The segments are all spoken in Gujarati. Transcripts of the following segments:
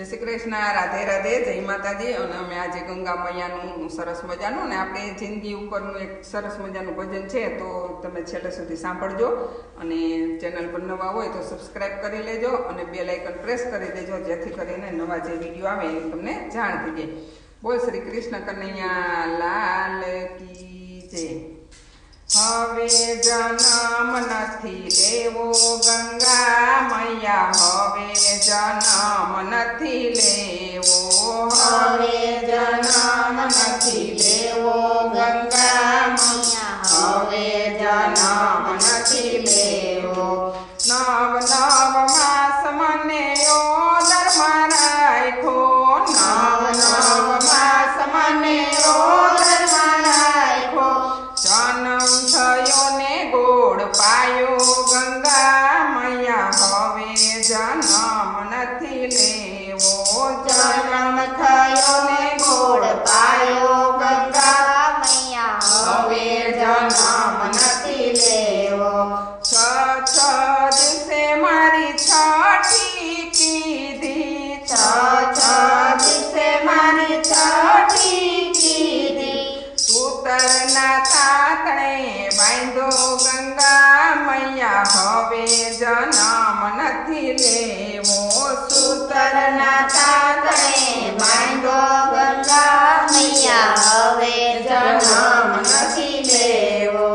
જય શ્રી કૃષ્ણ, રાધે રાધે, જય માતાજી। અને અમે આજે ગંગા મૈયાનું સરસ મજાનું ને આપણે જિંદગી ઉપરનું એક સરસ મજાનું ભજન છે, તો તમે છેલ્લે સુધી સાંભળજો। અને ચેનલ પર નવા હોય તો સબસ્ક્રાઈબ કરી લેજો અને બેલ આઇકન પ્રેસ કરી દેજો, જેથી કરીને નવા જે વિડીયો આવે એ તમને જાણ થઈ જાય। બોલ શ્રી કૃષ્ણ કનૈયા લાલ કી જય। હવે જન્મ નથી લેવો ગંગા મૈયા, હવે જન્મ નથી લેવો, હવે જન્મ નથી લેવો ગંગા મૈયા, હવે જન્મ નથી લેવો। નવ નવ માસ મને ઓદરમાં રાખો, નવ નવ માસ મને ઓદરમાં રાખો, જન્મ થયો ને ગોળ પાયો ગંગા મૈયા, હવે જન્મ નથી લેવો, જન્મ થયો ને ગોળ પાયો ગંગા મૈયા, હવે જન્મ નથી લેવો। છ દિવસે મારી છઠી કીધી, છ દિવસે મારી છઠી કીધી, સૂતરના તાતણે બાંધો ગંગા મૈયા, હવે જન્મ નથી લેવો, સૂતરના તાતણે બાંધો ગંગા મૈયા, હવે જન્મ નથી લેવો।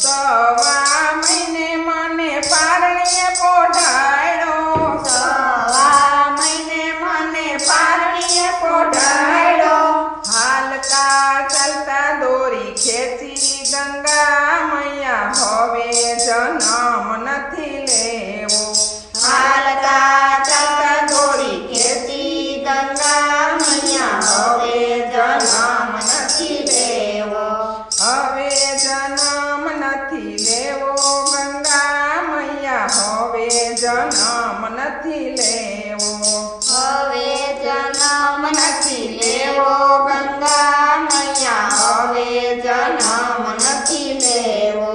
સવા મહિને મને પારણીએ પોઢાડ્યો, સવા મહિને મને પારણીએ પોઢાડ્યો, હાલતા ચાલતા દોરી ખેંચી ગંગા મૈયા, હવે જન્મ નથી લેવો, હાલતા ચાલતા દોરી ખેંચી ગંગા મૈયા, હવે જન્મ નથી લેવો। હવે જન્મ નથી લેવો ગંગા મૈયા, હવે જન્મ નથી લેવો, હવે જન્મ નથી લેવો ગંગા મૈયા, હવે જન્મ નથી લેવો।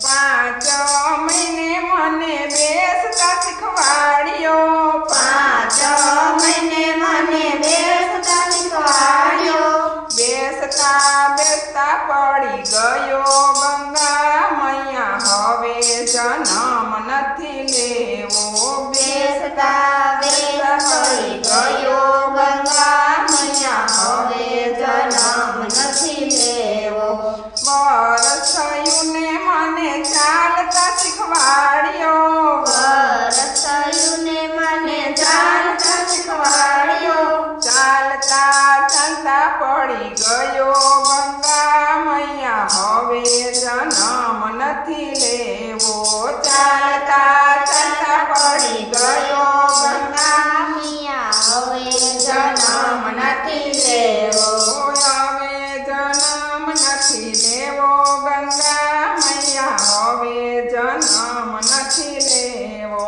5 મહિને મને બેસતા શીખવાડ્યો, 5 મહિને મને બેસતા શીખવાડ્યો, બેસતા બેસતા પડી ગયો ગંગા મૈયા, હવે જન્મ નથી લેવો, બેસતા બેસતા પડી ગયો ગંગા મૈયા, હવે જન્મ નથી લેવો। વર્ષ થયું ને મને ચાલતા શીખવાડ્યો, વર્ષ થયું ને મને ચાલતા શીખવાડ્યો, ચાલતા ચાલતા પડી ગયો ગંગા મૈયા, હવે જન્મ નથી લેવો, ચાલતા ચાલતા પડી ગયો ગંગા મૈયા, હવે જન્મ નથી લેવો। હવે જન્મ નથી લેવો ગંગા મૈયા, હવે જન્મ નથી લેવો,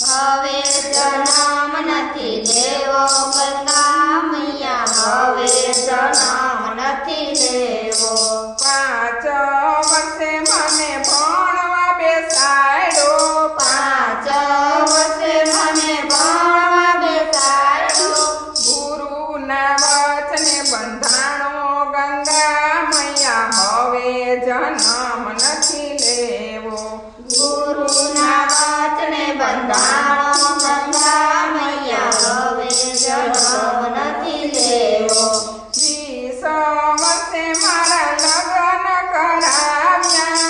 હવે જન્મ નથી લેવો ગંગા મૈયા, હવે જન્મ નથી લેવો। 5 વર્ષે મને ભણવા બેસાડ્યો, 5 વર્ષે મને ભણવા બેસાડ્યો, ગુરુના વચને બંધાણો ગંગા મૈયા, હવે જન્મ નથી લેવો, ગુરુના વચને બંધાણો ગંગા મૈયા, હવે જન્મ નથી લેવો। 20 વર્ષે મારા લગ્ન કરાવ્યા,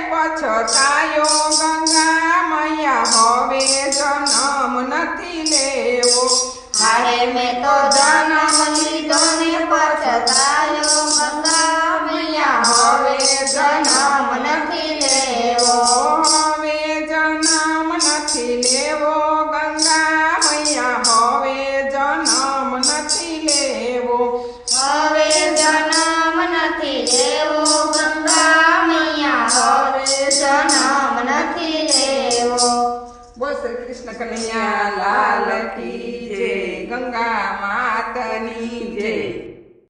પછતાયો ગંગા મૈયા હવે જન્મ નથી લેવો હારે મેં તો જન્મ લીધો ને પછતાયો ગંગા મૈયા હવે જન્મ નથી લેવો હવે જન્મ નથી લેવો ગંગા મૈયા હવે જન્મ નથી લેવો હવે જન્મ નથી લેવો ગંગા મૈયા હવે જન્મ નથી લેવો બોલ શ્રી કૃષ્ણ કનૈયા લાલ કી જય ગંગા માતની જય